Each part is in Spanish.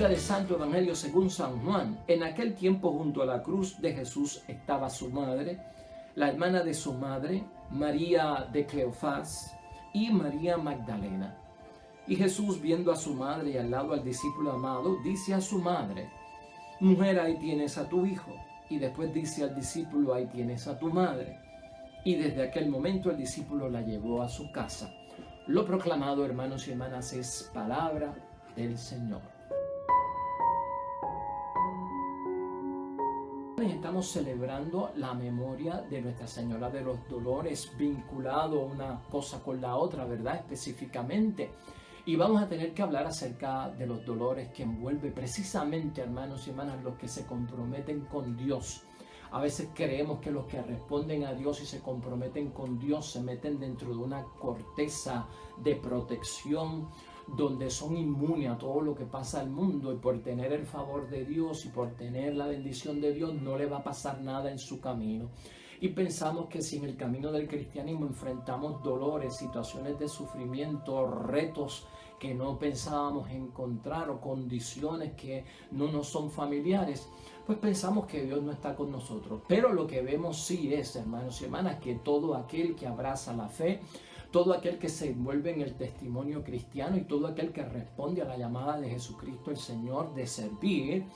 Lectura del Santo Evangelio según San Juan. En aquel tiempo, junto a la cruz de Jesús estaba su madre, la hermana de su madre, María de Cleofás y María Magdalena. Y Jesús, viendo a su madre y al lado al discípulo amado, dice a su madre: Mujer, ahí tienes a tu hijo. Y después dice al discípulo: ahí tienes a tu madre. Y desde aquel momento el discípulo la llevó a su casa. Lo proclamado, hermanos y hermanas, es palabra del Señor. Estamos celebrando la memoria de Nuestra Señora de los Dolores, vinculado una cosa con la otra, ¿verdad? Específicamente. Y vamos a tener que hablar acerca de los dolores que envuelve precisamente, hermanos y hermanas, los que se comprometen con Dios. A veces creemos que los que responden a Dios y se comprometen con Dios se meten dentro de una corteza de protección donde son inmunes a todo lo que pasa al mundo, y por tener el favor de Dios y por tener la bendición de Dios no le va a pasar nada en su camino. Y pensamos que si en el camino del cristianismo enfrentamos dolores, situaciones de sufrimiento, retos que no pensábamos encontrar o condiciones que no nos son familiares, pues pensamos que Dios no está con nosotros. Pero lo que vemos sí es, hermanos y hermanas, que todo aquel que abraza la fe, todo aquel que se envuelve en el testimonio cristiano y todo aquel que responde a la llamada de Jesucristo el Señor de servir,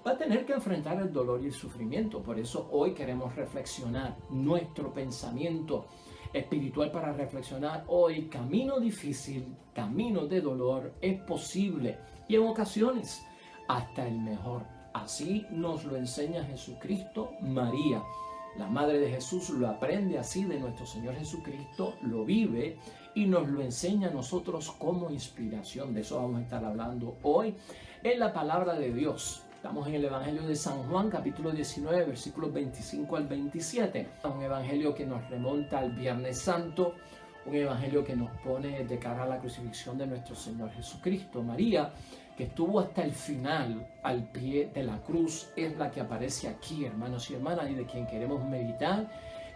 va a tener que enfrentar el dolor y el sufrimiento. Por eso hoy queremos reflexionar nuestro pensamiento espiritual para reflexionar hoy. Camino difícil, camino de dolor es posible y en ocasiones hasta el mejor. Así nos lo enseña Jesucristo. María, la madre de Jesús, lo aprende así de nuestro Señor Jesucristo, lo vive y nos lo enseña a nosotros como inspiración. De eso vamos a estar hablando hoy en la palabra de Dios. Estamos en el Evangelio de San Juan, capítulo 19, versículos 25 al 27. Un evangelio que nos remonta al Viernes Santo, un evangelio que nos pone de cara a la crucifixión de nuestro Señor Jesucristo. María, que estuvo hasta el final al pie de la cruz, es la que aparece aquí, hermanos y hermanas, y de quien queremos meditar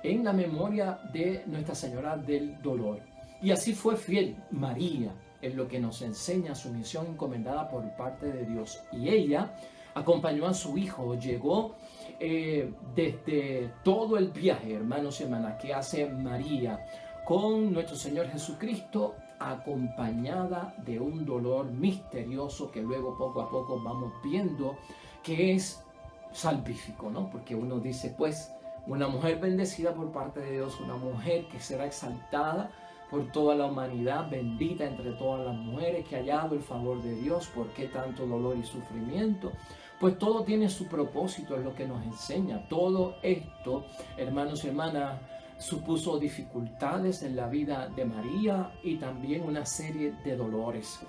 en la memoria de Nuestra Señora del Dolor. Y así fue fiel María en lo que nos enseña su misión encomendada por parte de Dios. Y ella acompañó a su hijo, llegó desde todo el viaje, hermanos y hermanas, que hace María con nuestro Señor Jesucristo, acompañada de un dolor misterioso que luego poco a poco vamos viendo que es salvífico, ¿no? Porque uno dice, pues, una mujer bendecida por parte de Dios, una mujer que será exaltada por toda la humanidad, bendita entre todas las mujeres, que ha hallado el favor de Dios. ¿Por qué tanto dolor y sufrimiento? Pues todo tiene su propósito, es lo que nos enseña. Todo esto, hermanos y hermanas, supuso dificultades en la vida de María y también una serie de dolores.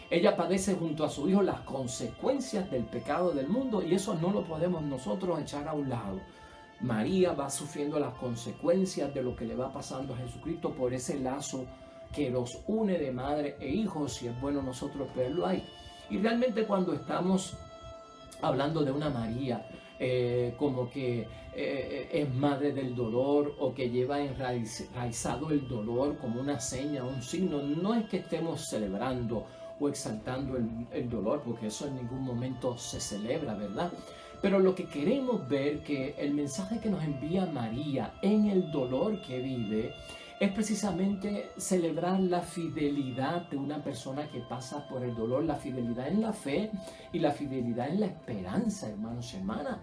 Ella padece junto a su hijo las consecuencias del pecado del mundo, y eso no lo podemos nosotros echar a un lado. María va sufriendo las consecuencias de lo que le va pasando a Jesucristo por ese lazo que los une de madre e hijo, si es bueno nosotros verlo ahí. Y realmente cuando estamos hablando de una María como que es madre del dolor, o que lleva enraizado el dolor como una seña, un signo, no es que estemos celebrando o exaltando el dolor, porque eso en ningún momento se celebra, ¿verdad? Pero lo que queremos ver, que el mensaje que nos envía María en el dolor que vive, es precisamente celebrar la fidelidad de una persona que pasa por el dolor, la fidelidad en la fe y la fidelidad en la esperanza, hermanos y hermanas,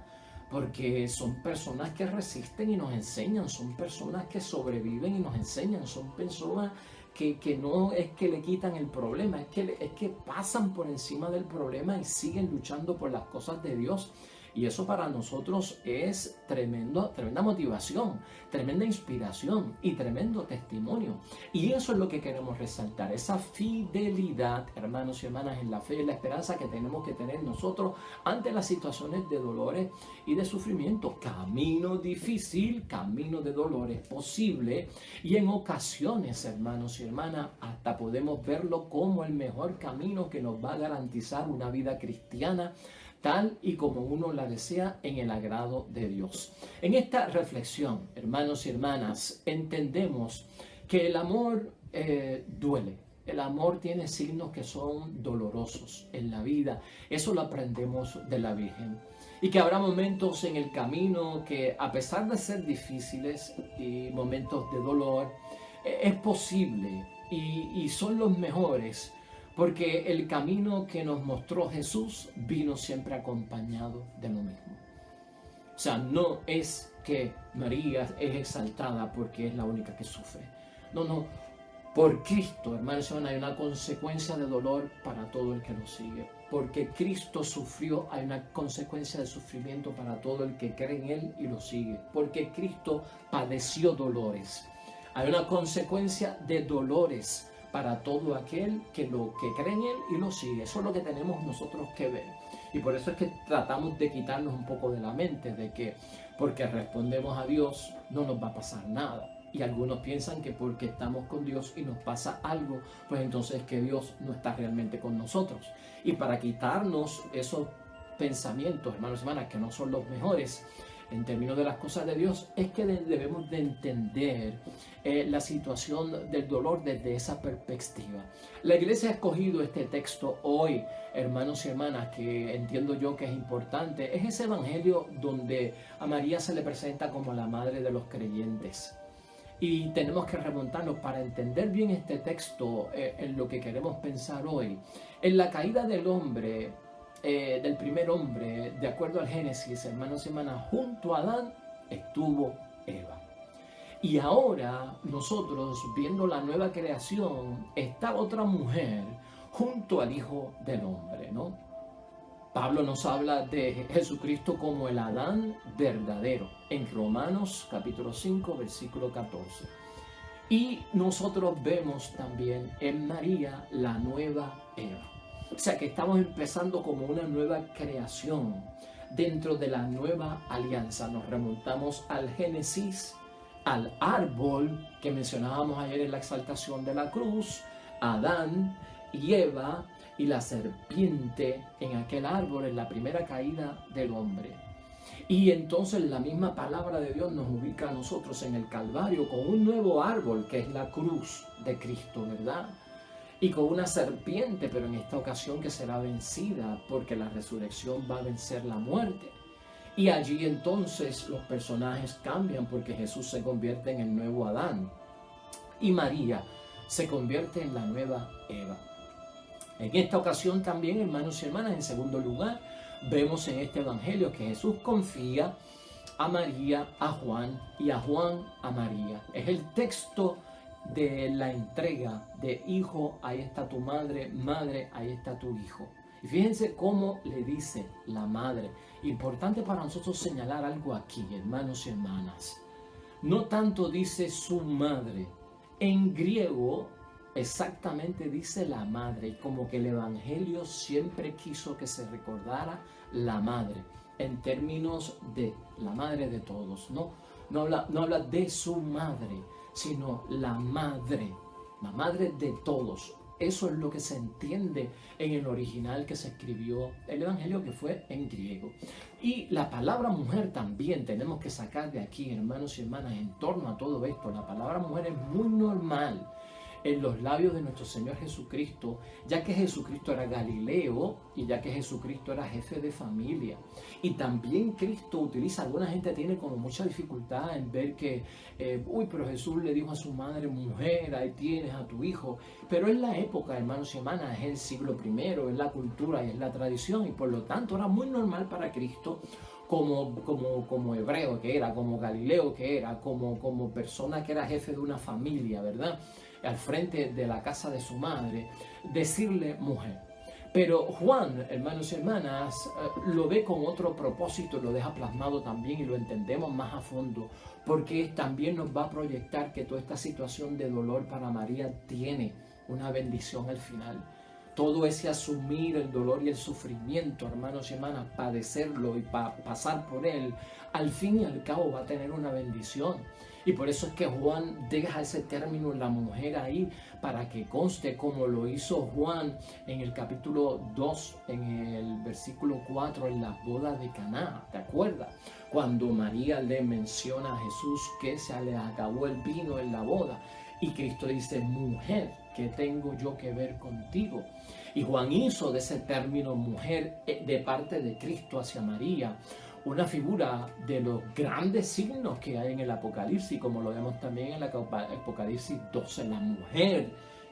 porque son personas que resisten y nos enseñan, son personas que sobreviven y nos enseñan, son personas que no es que le quitan el problema, es que pasan por encima del problema y siguen luchando por las cosas de Dios. Y eso para nosotros es tremenda motivación, tremenda inspiración y tremendo testimonio. Y eso es lo que queremos resaltar, esa fidelidad, hermanos y hermanas, en la fe y la esperanza que tenemos que tener nosotros ante las situaciones de dolores y de sufrimiento. Camino difícil, camino de dolores posible, y en ocasiones, hermanos y hermanas, hasta podemos verlo como el mejor camino que nos va a garantizar una vida cristiana tal y como uno la desea en el agrado de Dios. En esta reflexión, hermanos y hermanas, entendemos que el amor duele. El amor tiene signos que son dolorosos en la vida. Eso lo aprendemos de la Virgen. Y que habrá momentos en el camino que, a pesar de ser difíciles y momentos de dolor, es posible y son los mejores, porque el camino que nos mostró Jesús vino siempre acompañado de lo mismo. O sea, no es que María es exaltada porque es la única que sufre. No, no. Por Cristo, hermanos y hermanas, hay una consecuencia de dolor para todo el que lo sigue. Porque Cristo sufrió, hay una consecuencia de sufrimiento para todo el que cree en Él y lo sigue. Porque Cristo padeció dolores. Hay una consecuencia de dolores para todo aquel que cree en Él y lo sigue. Eso es lo que tenemos nosotros que ver. Y por eso es que tratamos de quitarnos un poco de la mente de que porque respondemos a Dios no nos va a pasar nada. Y algunos piensan que porque estamos con Dios y nos pasa algo, pues entonces es que Dios no está realmente con nosotros. Y para quitarnos esos pensamientos, hermanos y hermanas, que no son los mejores en términos de las cosas de Dios, es que debemos de entender la situación del dolor desde esa perspectiva. La iglesia ha escogido este texto hoy, hermanos y hermanas, que entiendo yo que es importante. Es ese evangelio donde a María se le presenta como la madre de los creyentes. Y tenemos que remontarnos para entender bien este texto en lo que queremos pensar hoy. En la caída del hombre, del primer hombre, de acuerdo al Génesis, hermanos y hermanas, junto a Adán estuvo Eva. Y ahora nosotros, viendo la nueva creación, está otra mujer junto al Hijo del Hombre, ¿no? Pablo nos habla de Jesucristo como el Adán verdadero en Romanos capítulo 5, versículo 14. Y nosotros vemos también en María la nueva Eva. O sea que estamos empezando como una nueva creación dentro de la nueva alianza. Nos remontamos al Génesis, al árbol que mencionábamos ayer en la exaltación de la cruz, Adán y Eva, y la serpiente en aquel árbol en la primera caída del hombre. Y entonces la misma palabra de Dios nos ubica a nosotros en el Calvario con un nuevo árbol que es la cruz de Cristo, ¿verdad? Y con una serpiente, pero en esta ocasión que será vencida porque la resurrección va a vencer la muerte. Y allí entonces los personajes cambian porque Jesús se convierte en el nuevo Adán y María se convierte en la nueva Eva. En esta ocasión también, hermanos y hermanas, en segundo lugar, vemos en este evangelio que Jesús confía a María, a Juan y a Juan a María. Es el texto de la entrega de hijo, ahí está tu madre, madre, ahí está tu hijo. Y fíjense cómo le dice la madre. Importante para nosotros señalar algo aquí, hermanos y hermanas. No tanto dice su madre. En griego exactamente dice la madre, y como que el evangelio siempre quiso que se recordara la madre, en términos de la madre de todos, no habla de su madre, sino la madre de todos. Eso es lo que se entiende en el original que se escribió el evangelio, que fue en griego. Y la palabra mujer también tenemos que sacar de aquí, hermanos y hermanas, en torno a todo esto. La palabra mujer es muy normal en los labios de nuestro Señor Jesucristo, ya que Jesucristo era Galileo y ya que Jesucristo era jefe de familia. Y también Cristo utiliza, alguna gente tiene como mucha dificultad en ver que, pero Jesús le dijo a su madre, mujer, ahí tienes a tu hijo. Pero en la época, hermanos y hermanas, es el siglo I, es la cultura y es la tradición, y por lo tanto era muy normal para Cristo, como hebreo que era, como Galileo que era, como persona que era jefe de una familia, ¿verdad?, al frente de la casa de su madre, decirle mujer. Pero Juan, hermanos y hermanas, lo ve con otro propósito, lo deja plasmado también y lo entendemos más a fondo, porque también nos va a proyectar que toda esta situación de dolor para María tiene una bendición al final. Todo ese asumir el dolor y el sufrimiento, hermanos y hermanas, padecerlo y pasar por él, al fin y al cabo va a tener una bendición. Y por eso es que Juan deja ese término, la mujer, ahí, para que conste como lo hizo Juan en el capítulo 2, en el versículo 4, en las bodas de Caná. ¿Te acuerdas? Cuando María le menciona a Jesús que se le acabó el vino en la boda. Y Cristo dice, mujer, ¿qué tengo yo que ver contigo? Y Juan hizo de ese término mujer de parte de Cristo hacia María una figura de los grandes signos que hay en el Apocalipsis, como lo vemos también en el Apocalipsis 12, la mujer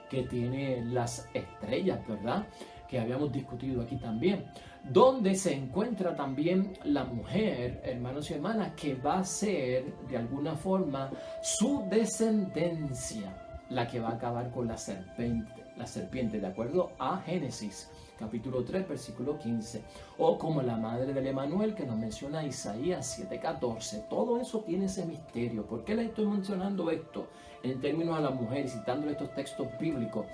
que tiene las estrellas, ¿verdad? Que habíamos discutido aquí también, donde se encuentra también la mujer, hermanos y hermanas, que va a ser de alguna forma su descendencia, la que va a acabar con la serpiente, de acuerdo a Génesis capítulo 3, versículo 15, o como la madre del Emanuel que nos menciona Isaías 7:14. Todo eso tiene ese misterio. ¿Por qué les estoy mencionando esto en términos a la mujer y citando estos textos bíblicos?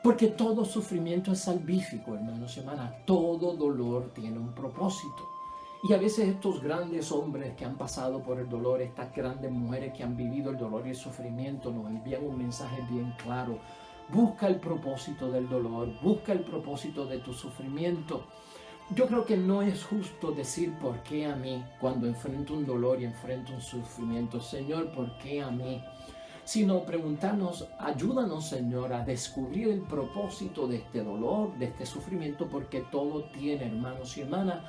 Porque todo sufrimiento es salvífico, hermanos y hermanas. Todo dolor tiene un propósito. Y a veces estos grandes hombres que han pasado por el dolor, estas grandes mujeres que han vivido el dolor y el sufrimiento, nos envían un mensaje bien claro. Busca el propósito del dolor, busca el propósito de tu sufrimiento. Yo creo que no es justo decir ¿por qué a mí? Cuando enfrento un dolor y enfrento un sufrimiento. Señor, ¿por qué a mí? Sino preguntarnos, ayúdanos, Señor, a descubrir el propósito de este dolor, de este sufrimiento, porque todo tiene, hermanos y hermanas,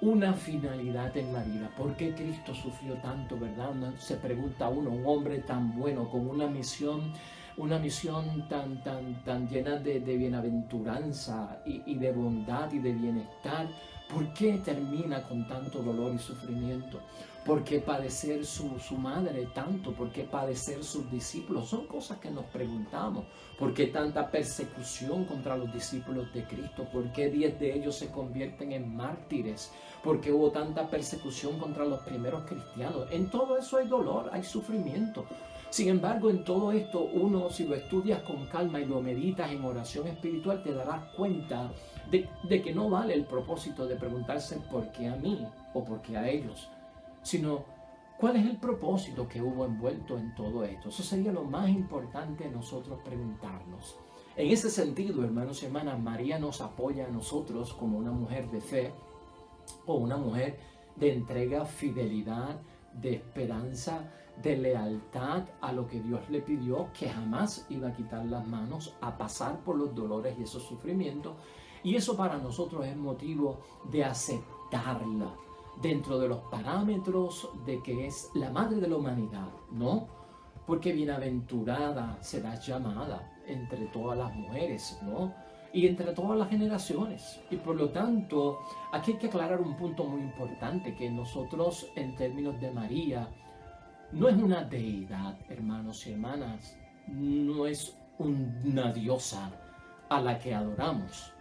una finalidad en la vida. ¿Por qué Cristo sufrió tanto, verdad? Se pregunta uno, un hombre tan bueno, con una misión tan llena de bienaventuranza y de bondad y de bienestar. ¿Por qué termina con tanto dolor y sufrimiento? ¿Por qué padecer su madre tanto? ¿Por qué padecer sus discípulos? Son cosas que nos preguntamos. ¿Por qué tanta persecución contra los discípulos de Cristo? ¿Por qué 10 de ellos se convierten en mártires? ¿Por qué hubo tanta persecución contra los primeros cristianos? En todo eso hay dolor, hay sufrimiento. Sin embargo, en todo esto, uno, si lo estudias con calma y lo meditas en oración espiritual, te darás cuenta de que no vale el propósito de preguntarse por qué a mí o por qué a ellos, sino cuál es el propósito que hubo envuelto en todo esto. Eso sería lo más importante nosotros preguntarnos. En ese sentido, hermanos y hermanas, María nos apoya a nosotros como una mujer de fe o una mujer de entrega, fidelidad, de esperanza, de lealtad a lo que Dios le pidió, que jamás iba a quitar las manos, a pasar por los dolores y esos sufrimientos. Y eso para nosotros es motivo de aceptarla dentro de los parámetros de que es la madre de la humanidad, ¿no? Porque bienaventurada serás llamada entre todas las mujeres, ¿no? Y entre todas las generaciones. Y por lo tanto, aquí hay que aclarar un punto muy importante, que nosotros en términos de María, no es una deidad, hermanos y hermanas, no es una diosa a la que adoramos,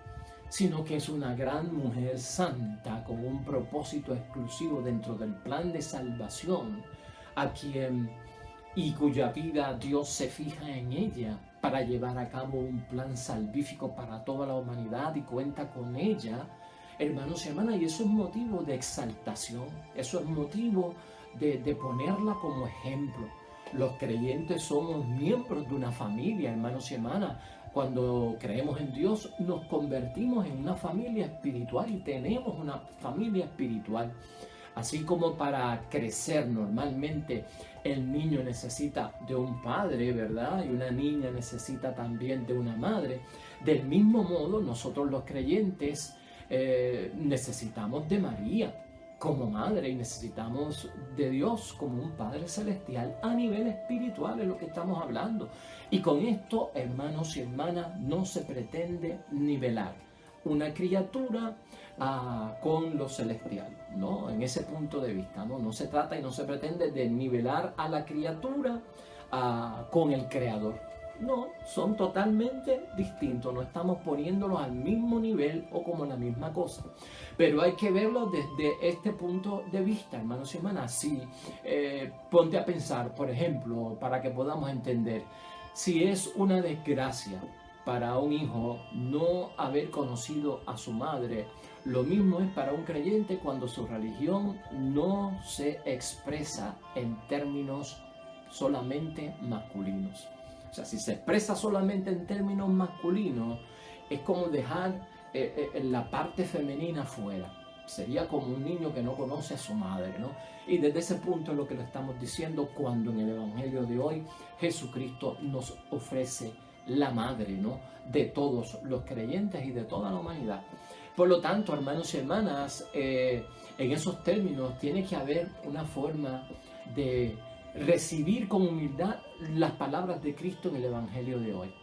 sino que es una gran mujer santa con un propósito exclusivo dentro del plan de salvación, a quien y cuya vida Dios se fija en ella para llevar a cabo un plan salvífico para toda la humanidad y cuenta con ella, hermanos y hermanas, y eso es motivo de exaltación, eso es motivo de ponerla como ejemplo. Los creyentes somos miembros de una familia, hermanos y hermanas. Cuando creemos en Dios, nos convertimos en una familia espiritual y tenemos una familia espiritual. Así como para crecer normalmente el niño necesita de un padre, ¿verdad? Y una niña necesita también de una madre. Del mismo modo, nosotros los creyentes necesitamos de María como madre y necesitamos de Dios como un Padre Celestial a nivel espiritual, es lo que estamos hablando. Y con esto, hermanos y hermanas, no se pretende nivelar una criatura con lo celestial, ¿no? En ese punto de vista, ¿no? No se trata y no se pretende de nivelar a la criatura con el Creador. No, son totalmente distintos, no estamos poniéndolos al mismo nivel o como la misma cosa. Pero hay que verlo desde este punto de vista, hermanos y hermanas. Si ponte a pensar, por ejemplo, para que podamos entender, si es una desgracia para un hijo no haber conocido a su madre, lo mismo es para un creyente cuando su religión no se expresa en términos solamente masculinos. O sea, si se expresa solamente en términos masculinos, es como dejar la parte femenina fuera. Sería como un niño que no conoce a su madre, ¿no? Y desde ese punto es lo que le estamos diciendo cuando en el Evangelio de hoy Jesucristo nos ofrece la madre, ¿no?, de todos los creyentes y de toda la humanidad. Por lo tanto, hermanos y hermanas, en esos términos tiene que haber una forma de recibir con humildad las palabras de Cristo en el Evangelio de hoy,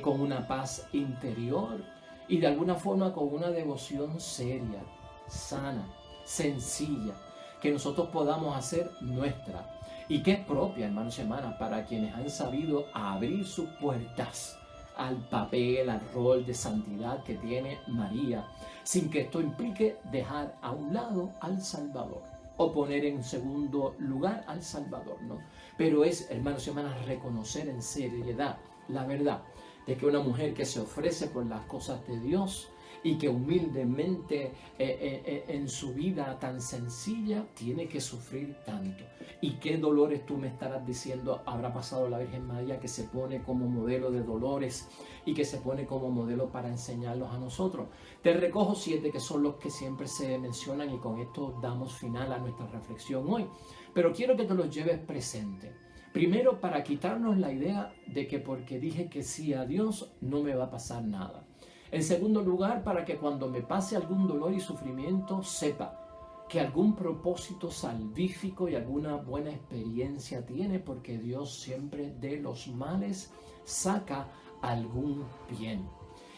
con una paz interior y de alguna forma con una devoción seria, sana, sencilla, que nosotros podamos hacer nuestra y que es propia, hermanos y hermanas, para quienes han sabido abrir sus puertas al papel, al rol de santidad que tiene María, sin que esto implique dejar a un lado al Salvador o poner en segundo lugar al Salvador, ¿no? Pero es, hermanos y hermanas, reconocer en seriedad la verdad de que una mujer que se ofrece por las cosas de Dios y que humildemente en su vida tan sencilla tiene que sufrir tanto. ¿Y qué dolores tú me estarás diciendo habrá pasado la Virgen María, que se pone como modelo de dolores y que se pone como modelo para enseñarlos a nosotros? Te recojo 7 que son los que siempre se mencionan y con esto damos final a nuestra reflexión hoy. Pero quiero que te los lleves presente. Primero, para quitarnos la idea de que porque dije que sí a Dios no me va a pasar nada. En segundo lugar, para que cuando me pase algún dolor y sufrimiento sepa que algún propósito salvífico y alguna buena experiencia tiene, porque Dios siempre de los males saca algún bien.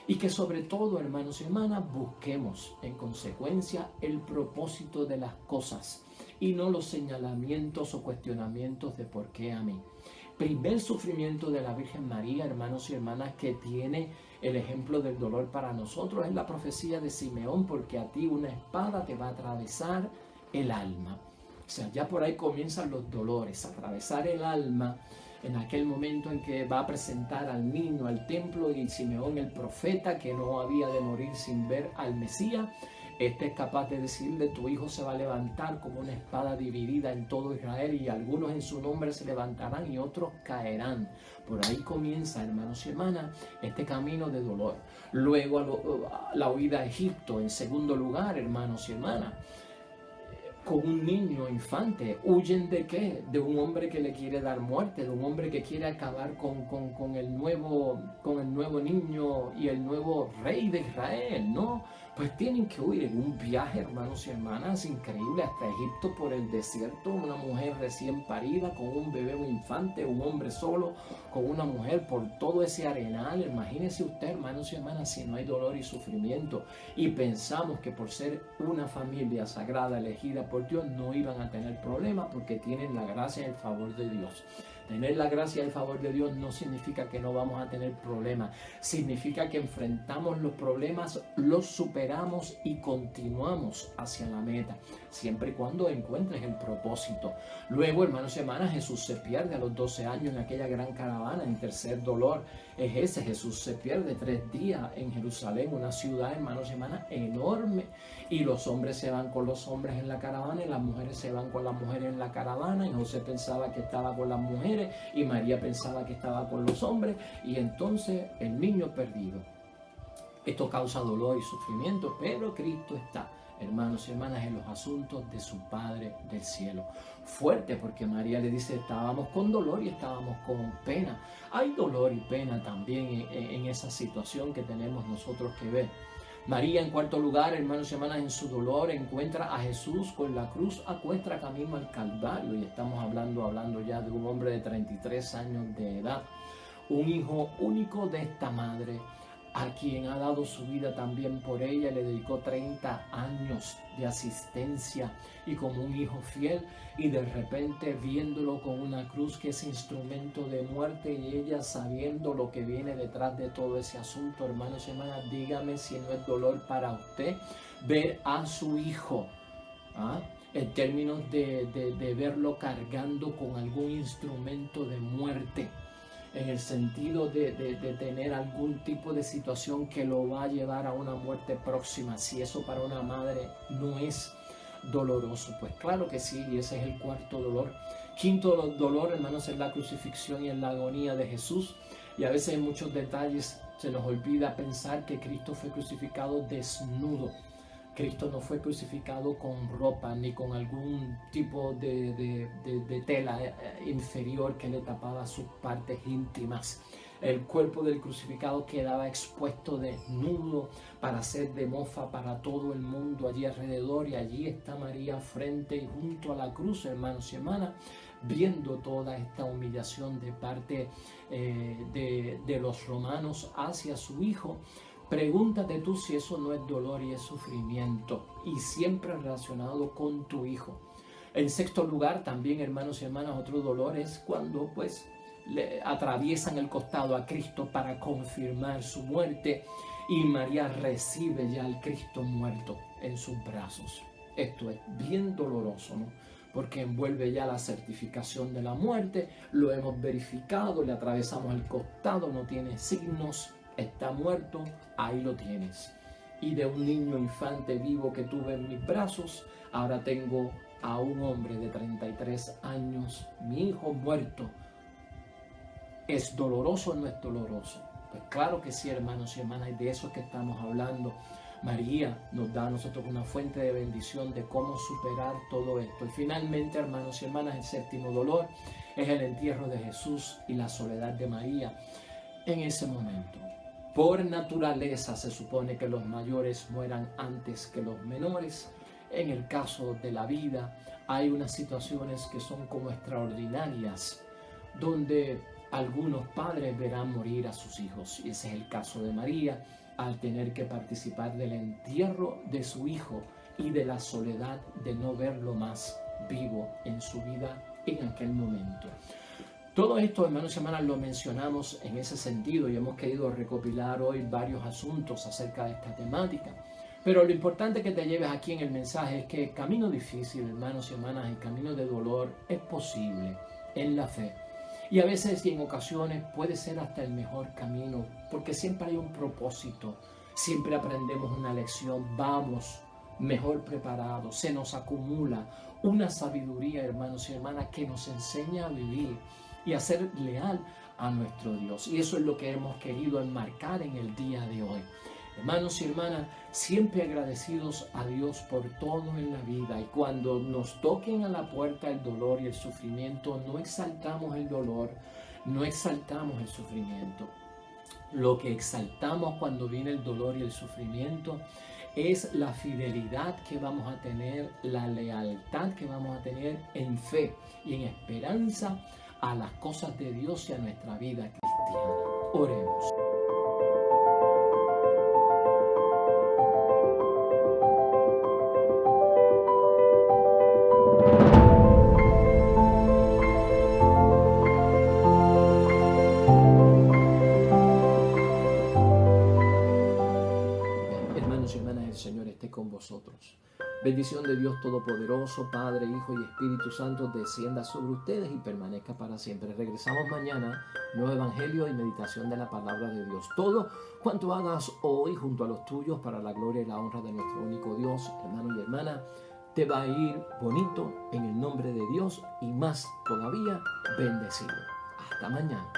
Y que sobre todo, hermanos y hermanas, busquemos en consecuencia el propósito de las cosas y no los señalamientos o cuestionamientos de por qué a mí. Primer sufrimiento de la Virgen María, hermanos y hermanas, que tiene el ejemplo del dolor para nosotros, es la profecía de Simeón, porque a ti una espada te va a atravesar el alma. O sea, ya por ahí comienzan los dolores, atravesar el alma en aquel momento en que va a presentar al niño al templo y Simeón, el profeta, que no había de morir sin ver al Mesías, este es capaz de decirle: tu hijo se va a levantar como una espada dividida en todo Israel, y algunos en su nombre se levantarán y otros caerán. Por ahí comienza, hermanos y hermanas, este camino de dolor. Luego la huida a Egipto. En segundo lugar, hermanos y hermanas, con un niño infante, huyen ¿de qué? De un hombre que le quiere dar muerte, de un hombre que quiere acabar con el nuevo niño y el nuevo rey de Israel, ¿no? Pues tienen que huir en un viaje, hermanos y hermanas, increíble, hasta Egipto por el desierto, una mujer recién parida con un bebé, un infante, un hombre solo con una mujer por todo ese arenal. Imagínese usted, hermanos y hermanas, si no hay dolor y sufrimiento, y pensamos que por ser una familia sagrada elegida por Dios no iban a tener problemas, porque tienen la gracia y el favor de Dios. Tener la gracia y el favor de Dios no significa que no vamos a tener problemas, significa que enfrentamos los problemas, los superamos y continuamos hacia la meta, siempre y cuando encuentres el propósito. Luego, hermanos y hermanas, Jesús se pierde a los 12 años en aquella gran caravana. El tercer dolor es ese: Jesús se pierde 3 días en Jerusalén, una ciudad, hermanos y hermanas, enorme, y los hombres se van con los hombres en la caravana y las mujeres se van con las mujeres en la caravana, y José pensaba que estaba con las mujeres y María pensaba que estaba con los hombres, y entonces el niño perdido. Esto causa dolor y sufrimiento, pero Cristo está, hermanos y hermanas, en los asuntos de su Padre del cielo. Fuerte, porque María le dice: estábamos con dolor y estábamos con pena. Hay dolor y pena también en esa situación que tenemos nosotros que ver. María, en cuarto lugar, hermanos y hermanas, en su dolor encuentra a Jesús con la cruz a cuestra camino al Calvario, y estamos hablando ya de un hombre de 33 años de edad, un hijo único de esta madre, a quien ha dado su vida también por ella, le dedicó 30 años de asistencia y como un hijo fiel, y de repente viéndolo con una cruz que es instrumento de muerte, y ella sabiendo lo que viene detrás de todo ese asunto, hermanos y hermanas, dígame si no es dolor para usted ver a su hijo, en términos de verlo cargando con algún instrumento de muerte, en el sentido de tener algún tipo de situación que lo va a llevar a una muerte próxima. Si eso para una madre no es doloroso, pues claro que sí, y ese es el cuarto dolor. Quinto dolor, hermanos, es la crucifixión y en la agonía de Jesús, y a veces en muchos detalles se nos olvida pensar que Cristo fue crucificado desnudo. Cristo no fue crucificado con ropa ni con algún tipo de tela inferior que le tapaba sus partes íntimas. El cuerpo del crucificado quedaba expuesto desnudo para ser de mofa para todo el mundo allí alrededor, y allí está María frente y junto a la cruz, hermanos y hermanas, viendo toda esta humillación de parte de los romanos hacia su hijo. Pregúntate tú si eso no es dolor y es sufrimiento, y siempre relacionado con tu hijo. En sexto lugar, también, hermanos y hermanas, otro dolor es cuando pues le atraviesan el costado a Cristo para confirmar su muerte, y María recibe ya al Cristo muerto en sus brazos. Esto es bien doloroso, ¿no? Porque envuelve ya la certificación de la muerte, lo hemos verificado, le atravesamos el costado, no tiene signos, está muerto, ahí lo tienes. Y de un niño infante vivo que tuve en mis brazos, ahora tengo a un hombre de 33 años, mi hijo muerto. ¿Es doloroso o no es doloroso? Pues claro que sí, hermanos y hermanas, y de eso es que estamos hablando. María nos da a nosotros una fuente de bendición de cómo superar todo esto. Y finalmente, hermanos y hermanas, el séptimo dolor es el entierro de Jesús y la soledad de María en ese momento. Por naturaleza se supone que los mayores mueran antes que los menores. En el caso de la vida hay unas situaciones que son como extraordinarias, donde algunos padres verán morir a sus hijos, y ese es el caso de María, al tener que participar del entierro de su hijo y de la soledad de no verlo más vivo en su vida en aquel momento. Todo esto, hermanos y hermanas, lo mencionamos en ese sentido y hemos querido recopilar hoy varios asuntos acerca de esta temática. Pero lo importante que te lleves aquí en el mensaje es que el camino difícil, hermanos y hermanas, el camino de dolor es posible en la fe. Y a veces y en ocasiones puede ser hasta el mejor camino, porque siempre hay un propósito, siempre aprendemos una lección, vamos mejor preparados, se nos acumula una sabiduría, hermanos y hermanas, que nos enseña a vivir y a ser leal a nuestro Dios. Y eso es lo que hemos querido enmarcar en el día de hoy. Hermanos y hermanas, siempre agradecidos a Dios por todo en la vida, y cuando nos toquen a la puerta el dolor y el sufrimiento, no exaltamos el dolor, no exaltamos el sufrimiento. Lo que exaltamos cuando viene el dolor y el sufrimiento es la fidelidad que vamos a tener, la lealtad que vamos a tener en fe y en esperanza a las cosas de Dios y a nuestra vida cristiana. Oremos. Hermanos y hermanas, el Señor esté con vosotros. Bendición de Dios Todopoderoso, Padre, Hijo y Espíritu Santo, descienda sobre ustedes y permanezca para siempre. Regresamos mañana, nuevo evangelio y meditación de la palabra de Dios. Todo cuanto hagas hoy junto a los tuyos para la gloria y la honra de nuestro único Dios, hermano y hermana, te va a ir bonito en el nombre de Dios y más todavía bendecido. Hasta mañana.